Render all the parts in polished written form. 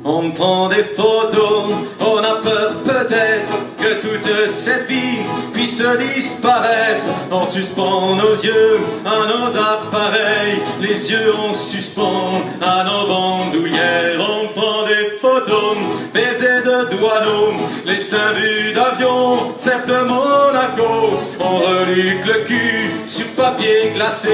On prend des photos, on a peur peut-être que toute cette vie puisse disparaître. On suspend nos yeux à nos appareils, les yeux on suspend à nos bandoulières. On prend des photos, baisers de douaneaux, les seins vus d'avion, certes de Monaco. On reluque le cul sur papier glacé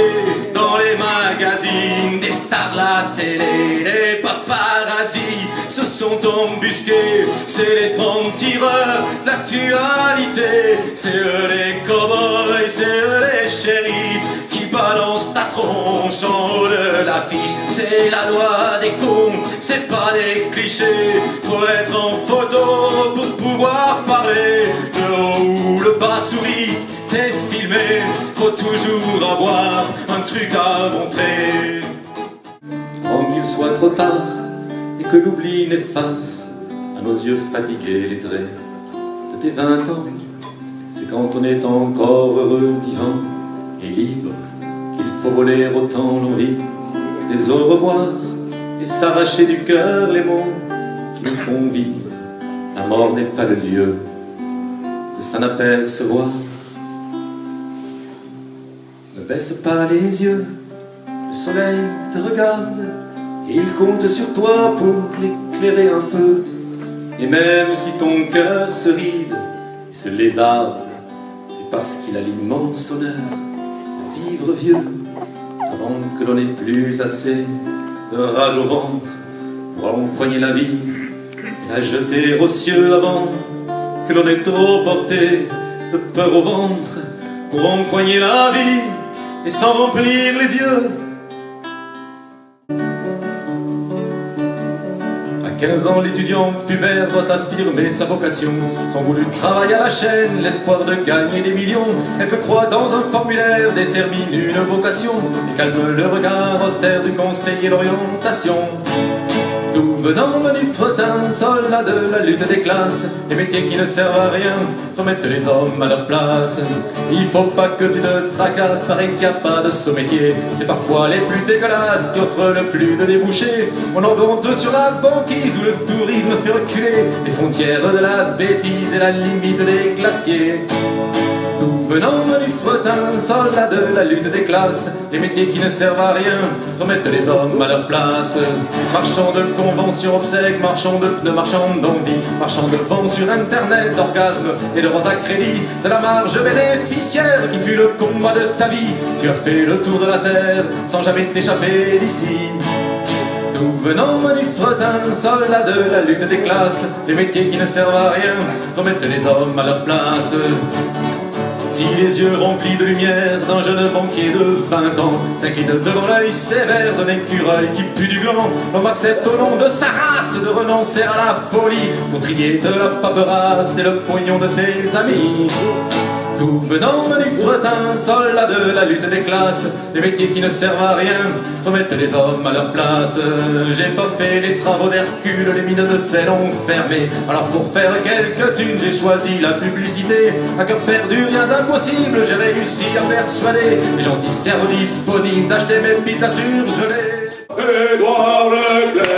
dans les magazines, des stars de la télé, des paparazzi se sont embusqués. C'est les francs-tireurs de l'actualité, c'est eux les cow-boys, c'est eux les shérifs qui balancent ta tronche en haut de l'affiche. C'est la loi des cons, c'est pas des clichés. Faut être en photo pour pouvoir parler. Le haut ou le bas sourit, t'es filmé. Faut toujours avoir un truc à montrer. Avant qu'il soit trop tard et que l'oubli n'efface à nos yeux fatigués les traits de tes 20 ans. C'est quand on est encore heureux, vivant et libre qu'il faut voler autant l'envie des au revoir et s'arracher du cœur les mots qui nous font vivre. La mort n'est pas le lieu de s'en apercevoir. Ne baisse pas les yeux, le soleil te regarde et il compte sur toi pour l'éclairer un peu. Et même si ton cœur se ride et se lézarde, c'est parce qu'il a l'immense honneur de vivre vieux, avant que l'on n'ait plus assez de rage au ventre pour empoigner la vie et la jeter aux cieux, avant que l'on ait trop porté de peur au ventre pour empoigner la vie et s'en remplir les yeux. À 15 ans, l'étudiant pubère doit affirmer sa vocation. Son goût du travail à la chaîne, l'espoir de gagner des millions. Quelques croix dans un formulaire déterminent une vocation et calme le regard austère du conseiller d'orientation. Tout venant du fretin, soldat de la lutte des classes, des métiers qui ne servent à rien remettent les hommes à leur place. Il faut pas que tu te tracasses, paraît qu'il n'y a pas de sous-métier. C'est parfois les plus dégueulasses qui offrent le plus de débouchés. On en monte sur la banquise où le tourisme fait reculer les frontières de la bêtise et la limite des glaciers. Tout venant du fretin, soldat de la lutte des classes, les métiers qui ne servent à rien remettent les hommes à leur place. Marchand de conventions obsèques, marchand de pneus, marchand d'envie, marchand de vent sur internet, d'orgasme et de rose à crédit, de la marge bénéficiaire qui fut le combat de ta vie. Tu as fait le tour de la terre sans jamais t'échapper d'ici. Tout venant du fretin, soldat de la lutte des classes, les métiers qui ne servent à rien remettent les hommes à leur place. Si les yeux remplis de lumière d'un jeune banquier de 20 ans s'inclinent devant l'œil sévère d'un écureuil qui pue du gland, l'homme accepte au nom de sa race de renoncer à la folie pour trier de la paperasse et le pognon de ses amis. Tout venant du fretin, soldat de la lutte des classes, les métiers qui ne servent à rien remettent les hommes à leur place. J'ai pas fait les travaux d'Hercule, les mines de sel ont fermé. Alors pour faire quelques thunes, j'ai choisi la publicité. À cœur perdu, rien d'impossible, j'ai réussi à persuader les gentils cerveaux disponibles d'acheter mes pizzas surgelées. Édouard Leclerc.